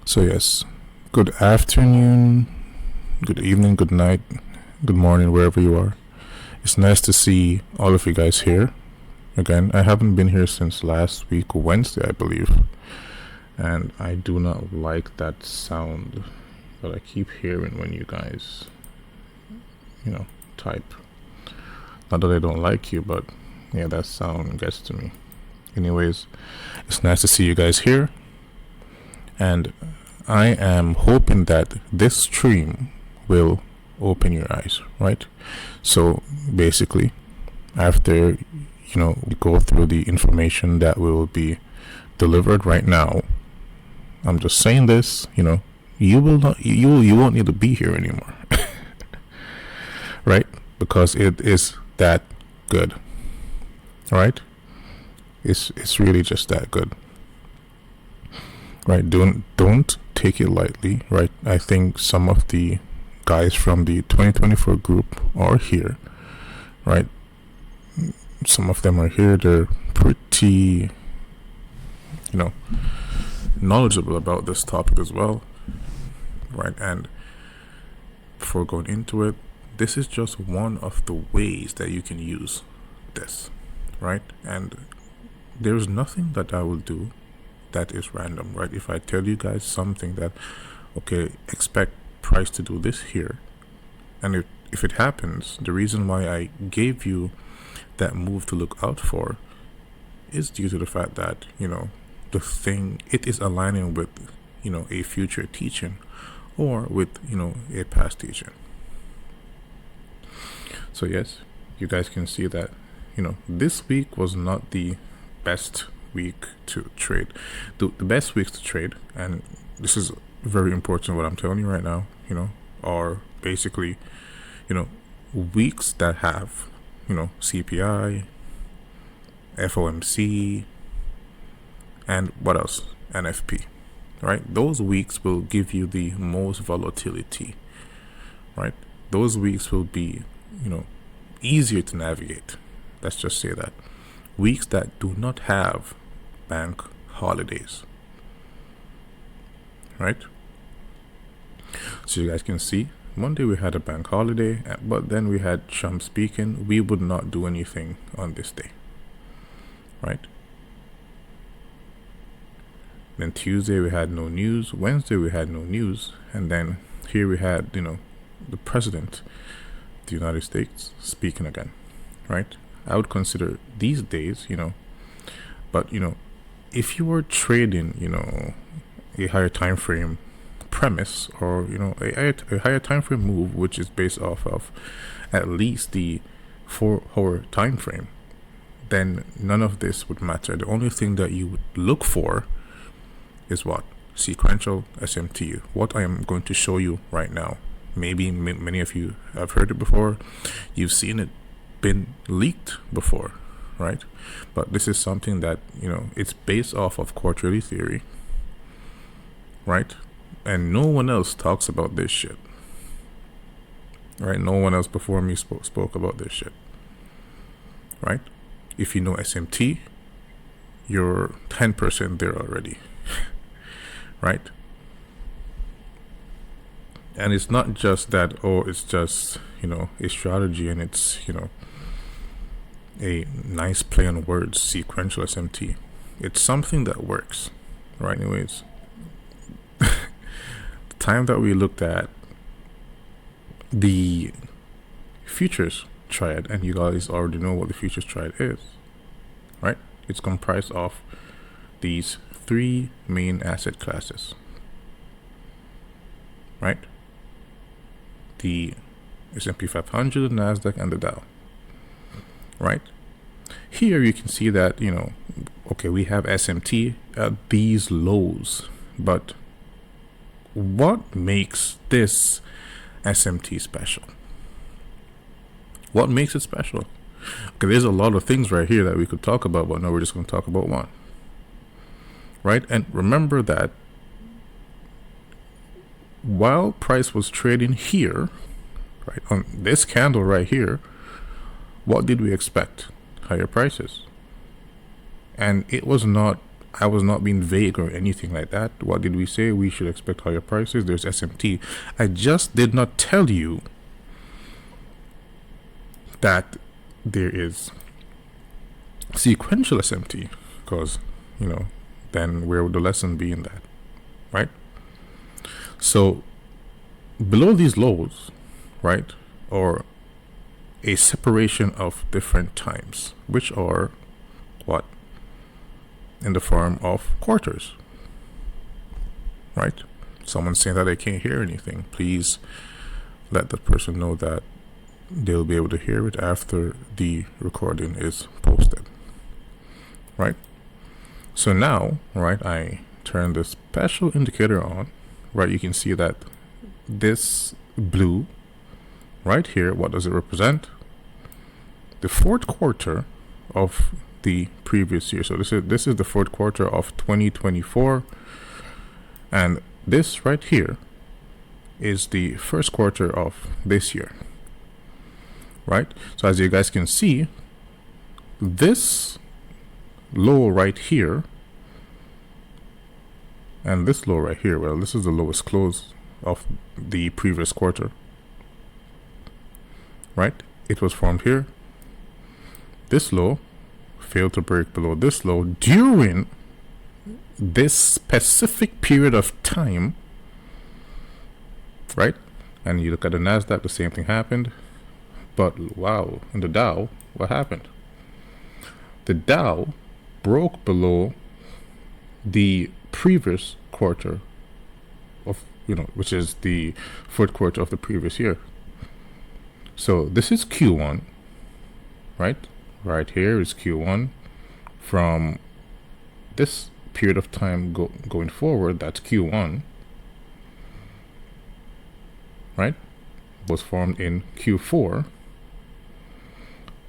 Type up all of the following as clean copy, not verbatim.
So yes, good afternoon, good evening, good night, good morning, wherever you are. It's nice to see all of you guys here. Again, I haven't been here since last week, Wednesday, I believe. And I do not like that sound that I keep hearing when you guys, type. Not that I don't like you, but yeah, that sound gets to me. Anyways, it's nice to see you guys here. And I am hoping that this stream will open your eyes, right? So basically, after we go through the information that will be delivered right now, I'm just saying this, you will not, you won't need to be here anymore, right? Because it is that good, right? It's really just that good, right? Don't take it lightly, right? I think some of the guys from the 2024 group are here, right? Some of them are here. They're pretty, knowledgeable about this topic as well, right? And before going into it, this is just one of the ways that you can use this, right? And there's nothing that I will do that is random, right? If I tell you guys something that, okay, expect price to do this here, and if it happens, the reason why I gave you that move to look out for is due to the fact that the thing, it is aligning with a future teaching or with a past teaching. So yes, you guys can see that this week was not the best week to trade. The best weeks to trade, and this is very important what I'm telling you right now, are basically weeks that have CPI, FOMC, and what else? NFP, right? Those weeks will give you the most volatility, right? Those weeks will be easier to navigate. Let's just say that. Weeks that do not have bank holidays, right? So you guys can see Monday we had a bank holiday, but then we had Trump speaking. We would not do anything on this day, right? Then Tuesday we had no news. Wednesday we had no news, and then here we had the president of the United States speaking again, right? I would consider these days, but if you were trading, a higher time frame premise or a higher time frame move, which is based off of at least the 4-hour time frame, then none of this would matter. The only thing that you would look for is what? Sequential SMT, what I am going to show you right now. Maybe many of you have heard it before, you've seen it been leaked before, right? But this is something that it's based off of quarterly theory, right? And no one else talks about this shit, right? No one else before me spoke about this shit, right? If you know SMT, you're 10% there already, right? And it's not just that, it's just a strategy and it's a nice play on words, sequential SMT. It's something that works, right? Anyways, the time that we looked at the futures triad, and you guys already know what the futures triad is, right? It's comprised of these 3 main asset classes, right? The S&P 500, the Nasdaq, and the Dow, right? Here you can see that okay, we have SMT at these lows, but what makes this SMT special? What makes it special? Okay, there's a lot of things right here that we could talk about, but no, we're just going to talk about one, right? And remember that while price was trading here, right, on this candle right here, what did we expect? Higher prices. And it was not I was not being vague or anything like that. What did we say? We should expect higher prices. There's SMT. I just did not tell you that there is sequential SMT, because, then where would the lesson be in that, right? So below these lows, right, or a separation of different times, which are what? In the form of quarters, right? Someone's saying that they can't hear anything. Please let the person know that they'll be able to hear it after the recording is posted, right? So now, right, I turn the special indicator on, right? You can see that this blue right here, what does it represent? The fourth quarter of the previous year. So this is the fourth quarter of 2024, and this right here is the first quarter of this year, right? So as you guys can see, this low right here and this low right here, well, this is the lowest close of the previous quarter, right? It was formed here. This low failed to break below this low during this specific period of time, right? And you look at the NASDAQ, the same thing happened. But wow, in the Dow, what happened? The Dow broke below the previous quarter of, which is the fourth quarter of the previous year. So this is Q1, right? Right here is Q1. From this period of time going forward, that's Q1, right? Was formed in Q4.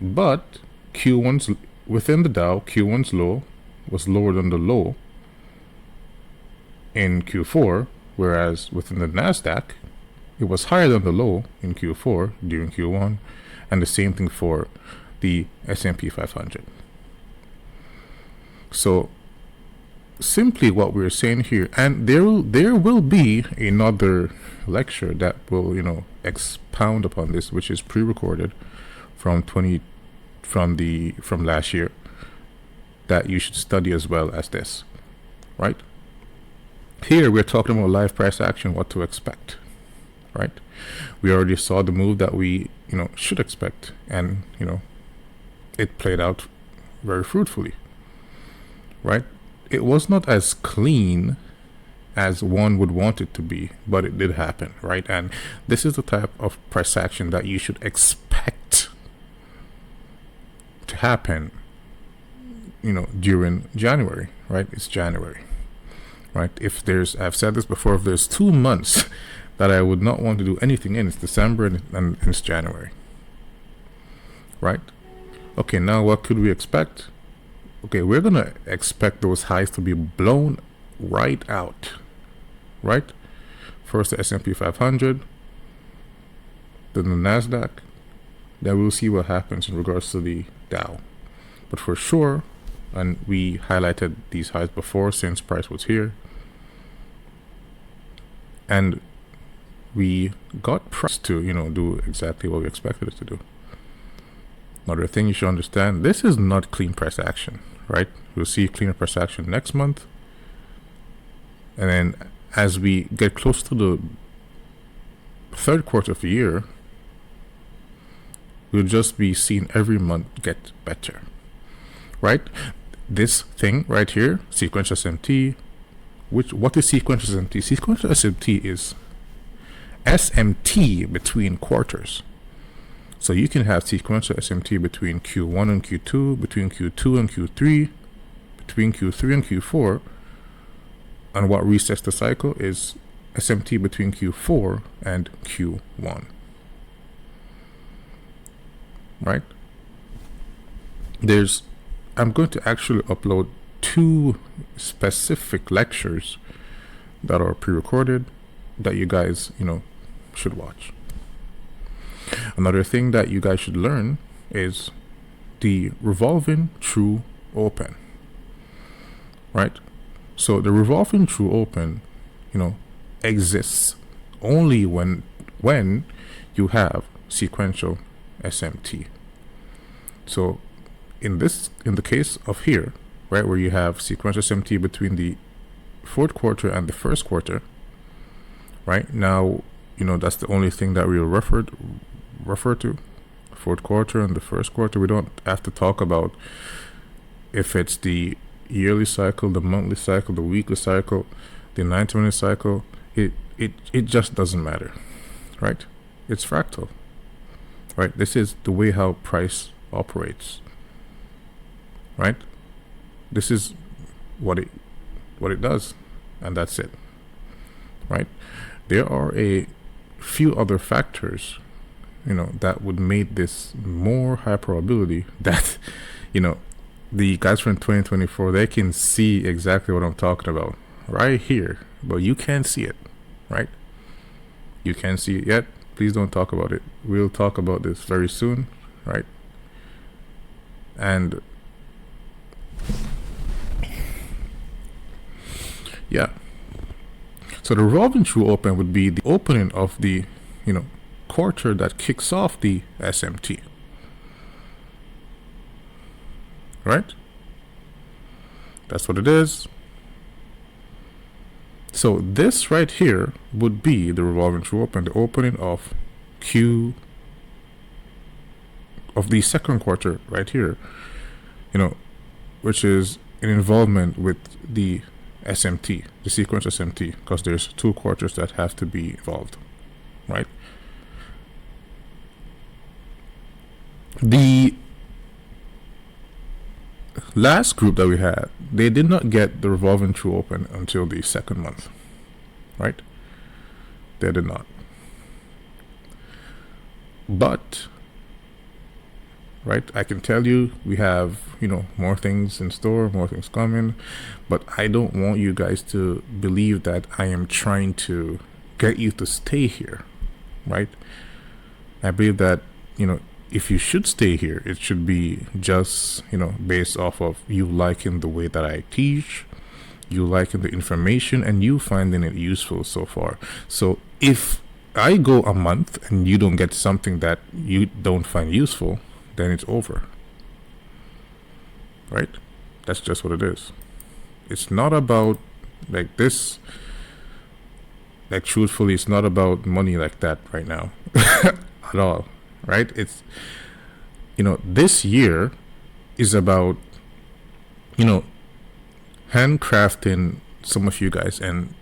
But Q1's within the Dow, Q1's low was lower than the low in Q4, whereas within the NASDAQ, it was higher than the low in Q4 during Q1, and the same thing for the S&P 500. So simply what we're saying here, and there will be another lecture that will expound upon this, which is pre-recorded from last year, that you should study as well as this, right? Here we're talking about live price action, what to expect, right? We already saw the move that we should expect, and it played out very fruitfully, right? It was not as clean as one would want it to be, but it did happen, right? And this is the type of price action that you should expect to happen, during January, right? It's January, right? I've said this before, if there's 2 months that I would not want to do anything in, it's December and it's January, right? Okay, now what could we expect? Okay, we're gonna expect those highs to be blown right out, right? First the S&P 500, then the NASDAQ, then we'll see what happens in regards to the Dow. But for sure, and we highlighted these highs before since price was here, and we got price to do exactly what we expected it to do. Another thing you should understand, this is not clean price action, right? We'll see cleaner price action next month, and then as we get close to the third quarter of the year, we'll just be seeing every month get better, right? This thing right here, sequential SMT, what is sequential SMT? Sequential SMT is SMT between quarters. So you can have sequential SMT between Q1 and Q2, between Q2 and Q3, between Q3 and Q4, and what resets the cycle is SMT between Q4 and Q1, right? I'm going to actually upload 2 specific lectures that are pre-recorded that you guys, should watch. Another thing that you guys should learn is the revolving true open. right? So the revolving true open, exists only when you have sequential SMT. So in the case of here, right, where you have sequential SMT between the fourth quarter and the first quarter, right? Now, that's the only thing that we'll refer to, fourth quarter and the first quarter. We don't have to talk about if it's the yearly cycle, the monthly cycle, the weekly cycle, the 90-minute cycle. It just doesn't matter, right? It's fractal, right? This is the way how price operates, right? This is what it does, and that's it, right? There are a few other factors, that would make this more high probability that, the guys from 2024, they can see exactly what I'm talking about right here, but you can't see it, right? You can't see it yet. Please don't talk about it. We'll talk about this very soon, right? And yeah. So the revolving true open would be the opening of the, quarter that kicks off the SMT. Right? That's what it is. So this right here would be the revolving true open, the opening of Q of the second quarter right here, which is an involvement with the SMT, the sequence SMT, because there's two quarters that have to be involved, right? The last group that we had, they did not get the revolving true open until the second month, right? They did not. But, right, I can tell you we have, more things in store, more things coming, but I don't want you guys to believe that I am trying to get you to stay here, right? I believe that, if you should stay here, it should be just, based off of you liking the way that I teach, you liking the information, and you finding it useful so far. So if I go a month and you don't get something that you don't find useful, then it's over, right? That's just what it is. It's not about like this, like truthfully, it's not about money like that right now at all, right? It's, this year is about, handcrafting some of you guys and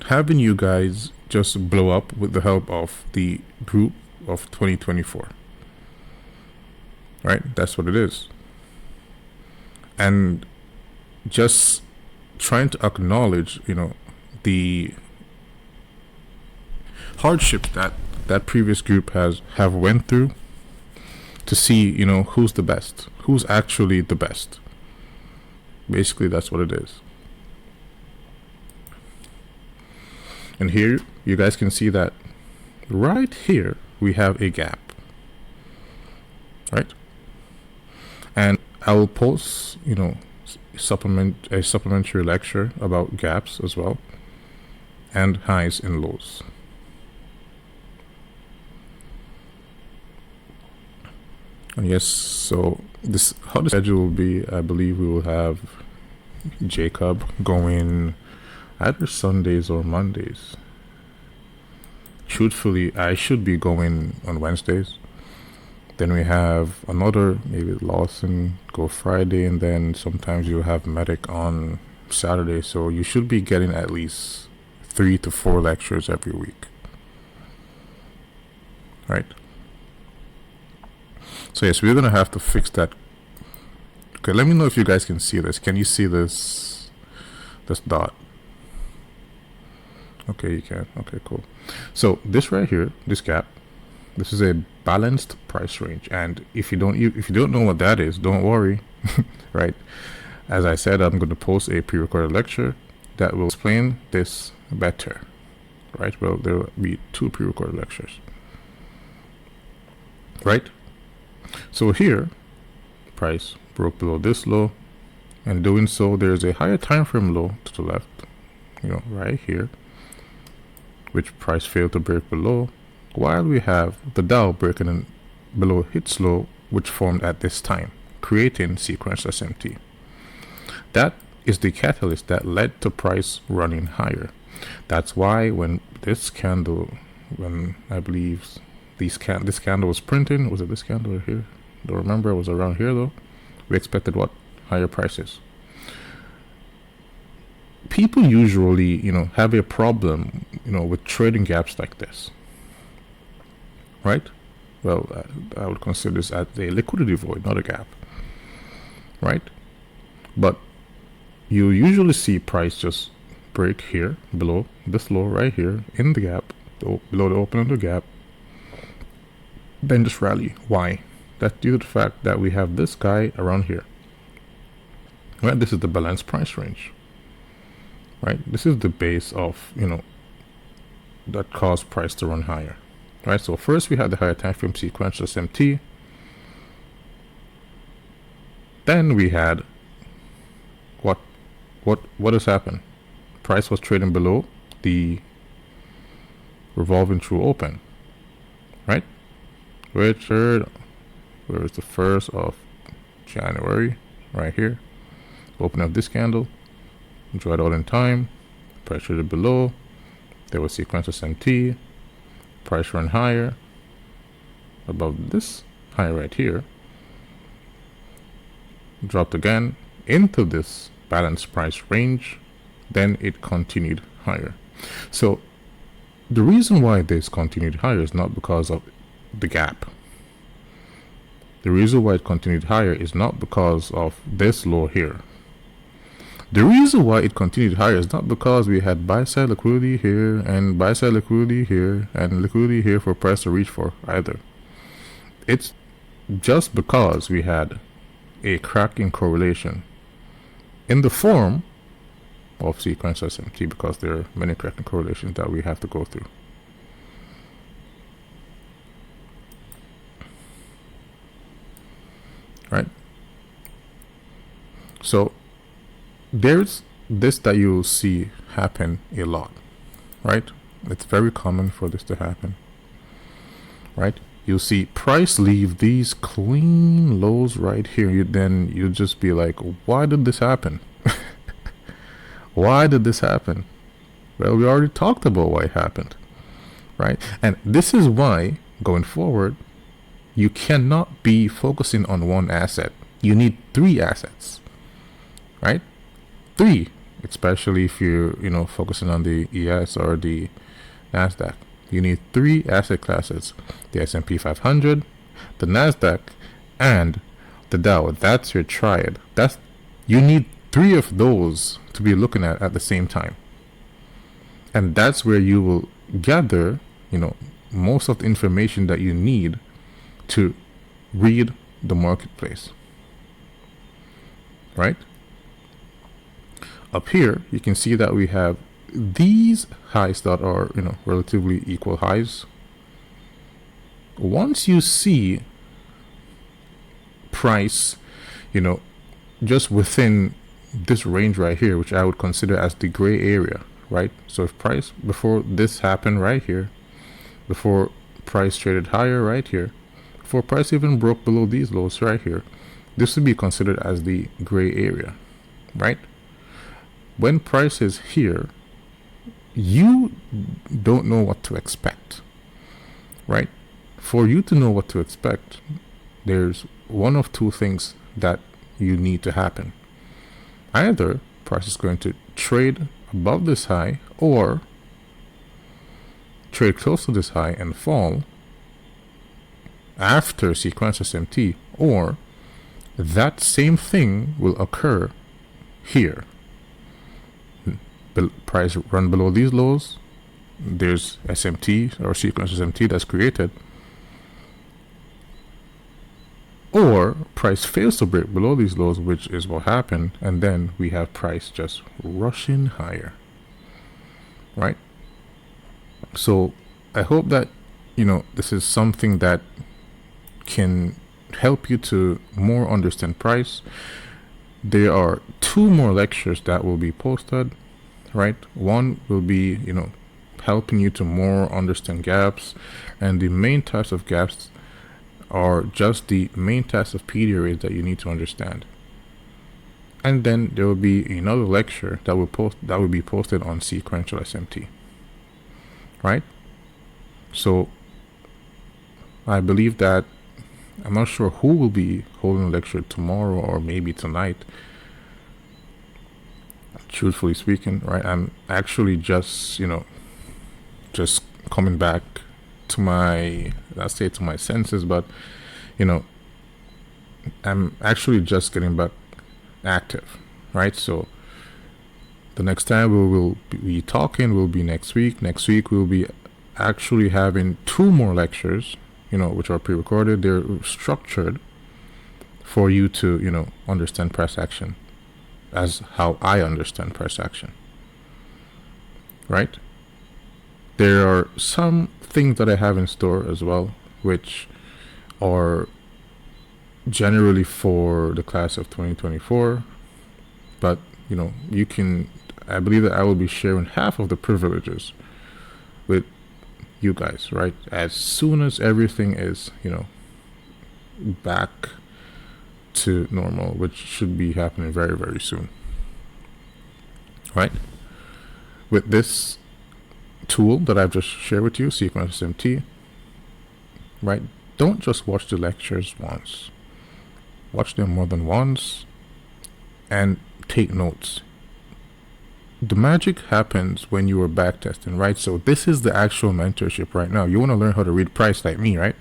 having you guys just blow up with the help of the group of 2024, right? That's what it is. And just trying to acknowledge, the hardship that previous group have went through to see, who's the best, who's actually the best. Basically, that's what it is. And here, you guys can see that right here, we have a gap, right? And I will post, a supplementary lecture about gaps as well, and highs and lows. And yes, so this how the schedule will be, I believe we will have Jacob going either Sundays or Mondays. Truthfully, I should be going on Wednesdays. Then we have another, maybe Lawson go Friday, and then sometimes you'll have Medic on Saturday. So you should be getting at least 3 to 4 lectures every week, right? So yes, we're gonna have to fix that. Okay, let me know if you guys can see this. Can you see this dot? Okay, you can. Okay, cool. So this right here, this gap, this is a balanced price range. And if you don't know what that is, don't worry, right? As I said, I'm going to post a pre-recorded lecture that will explain this better, right? Well, there will be 2 pre-recorded lectures, right? So here, price broke below this low, And doing so, there's a higher time frame low to the left, right here, which price failed to break below, while we have the Dow breaking in below its low, which formed at this time, creating sequential SMT. That is the catalyst that led to price running higher. That's why when I believe this candle was printing, was it this candle right here? Don't remember, it was around here though. We expected what? Higher prices. People usually, have a problem, with trading gaps like this, right? Well, I would consider this as a liquidity void, not a gap, right? But you usually see price just break here below this low right here in the gap, below the open of the gap, then just rally. Why? That's due to the fact that we have this guy around here, right? This is the balanced price range, right? This is the base of, that caused price to run higher, right? So first we had the higher time frame sequential SMT. Then we had what has happened? Price was trading below the revolving true open, right? Where is the 1st of January? Right here. Open up this candle, draw it out in time, price traded below, there was sequential SMT, price run higher, above this high right here, dropped again into this balanced price range, then it continued higher. So the reason why this continued higher is not because of the gap. The reason why it continued higher is not because of this low here. The reason why it continued higher is not because we had buy side liquidity here and buy side liquidity here and liquidity here for price to reach for either. It's just because we had a crack in correlation in the form of sequential SMT, because there are many cracking correlations that we have to go through. Right? So there's this that you'll see happen a lot, right? It's very common for this to happen, right? You'll see price leave these clean lows right here. Then you'll just be like, why did this happen? Why did this happen? Well, we already talked about why it happened, right? And this is why, going forward, you cannot be focusing on one asset. You need 3 assets, right? 3, especially if you're, focusing on the ES or the NASDAQ. You need 3 asset classes: the S&P 500, the NASDAQ, and the Dow. That's your triad. You need 3 of those to be looking at the same time. And that's where you will gather, most of the information that you need to read the marketplace, right? Up here, you can see that we have these highs that are, relatively equal highs. Once you see price, just within this range right here, which I would consider as the gray area, right? So if price before this happened right here, before price traded higher right here, before price even broke below these lows right here, this would be considered as the gray area, right? When price is here, you don't know what to expect, right? For you to know what to expect, there's one of 2 things that you need to happen. Either price is going to trade above this high or trade close to this high and fall after sequential SMT, or that same thing will occur here. Price run below these lows, there's SMT or sequential SMT that's created, or price fails to break below these lows, which is what happened, and then we have price just rushing higher, right? So I hope that this is something that can help you to more understand price. There are two more lectures that will be posted, right? One will be, helping you to more understand gaps, and the main types of gaps are just the main types of PD arrays that you need to understand. And then there will be another lecture that will be posted on Sequential SMT, right? So I believe that, I'm not sure who will be holding a lecture tomorrow or maybe tonight. Truthfully speaking, right? I'm actually just coming back to my, let's say, to my senses, but I'm actually just getting back active, right? So the next time we will be talking will be next week. Next week we'll be actually having two more lectures, which are pre-recorded. They're structured for you to, understand press action as how I understand press action, right? There are some things that I have in store as well, which are generally for the class of 2024, but I believe that I will be sharing half of the privileges with you guys, right? As soon as everything is, back to normal, which should be happening very, very soon, right? With this tool that I've just shared with you, Sequential SMT, right? Don't just watch the lectures once. Watch them more than once and take notes. The magic happens when you are backtesting, right? So this is the actual mentorship right now. You want to learn how to read price like me, right?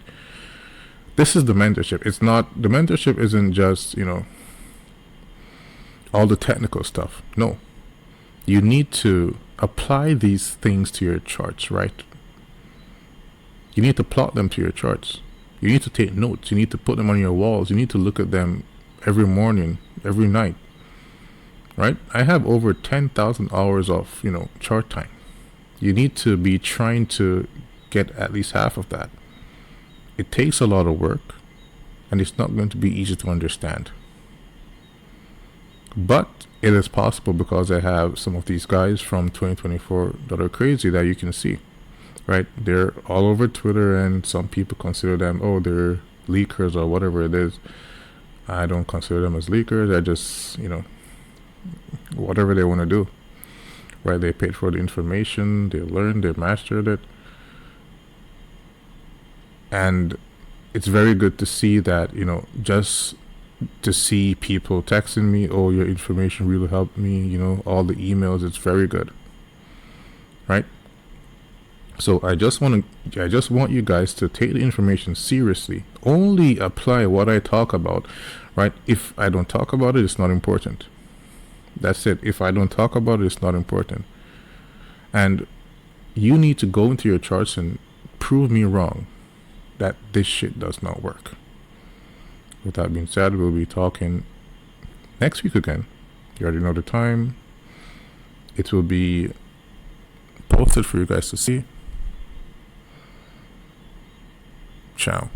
This is the mentorship. The mentorship isn't just, all the technical stuff. No. You need to apply these things to your charts, right? You need to plot them to your charts. You need to take notes. You need to put them on your walls. You need to look at them every morning, every night, right? I have over 10,000 hours of, chart time. You need to be trying to get at least half of that. It takes a lot of work, and it's not going to be easy to understand. But it is possible because I have some of these guys from 2024 that are crazy that you can see, right? They're all over Twitter, and some people consider them, they're leakers or whatever it is. I don't consider them as leakers. I just, whatever they want to do, right? They paid for the information, they learned, they mastered it. And it's very good to see that, just to see people texting me, your information really helped me, all the emails, it's very good, right? So I just want you guys to take the information seriously. Only apply what I talk about, right? If I don't talk about it, it's not important. That's it. If I don't talk about it, it's not important. And you need to go into your charts and prove me wrong that this shit does not work. With that being said, we'll be talking next week again. You already know the time. It will be posted for you guys to see. Ciao.